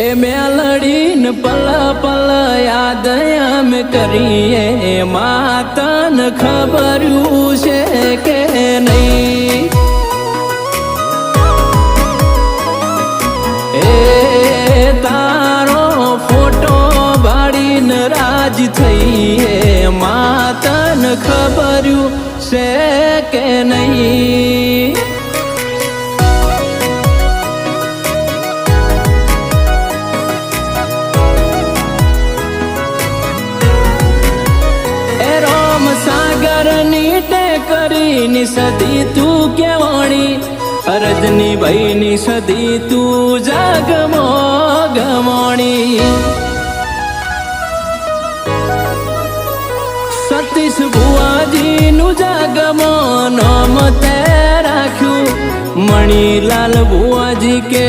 ए मेलड़ी न पल पल याद हम करिए मातन खबर से के नहीं। ए तारो फोटो बाड़ी नाराज थई है मातन खबर से के नहीं। नी सदी तू केवाणी रजनी भाई नी सदी तू जागमो गमोणी। सतीश बुआजी नु जागमो नाम ते राख्यू मणिलाल बुआजी के।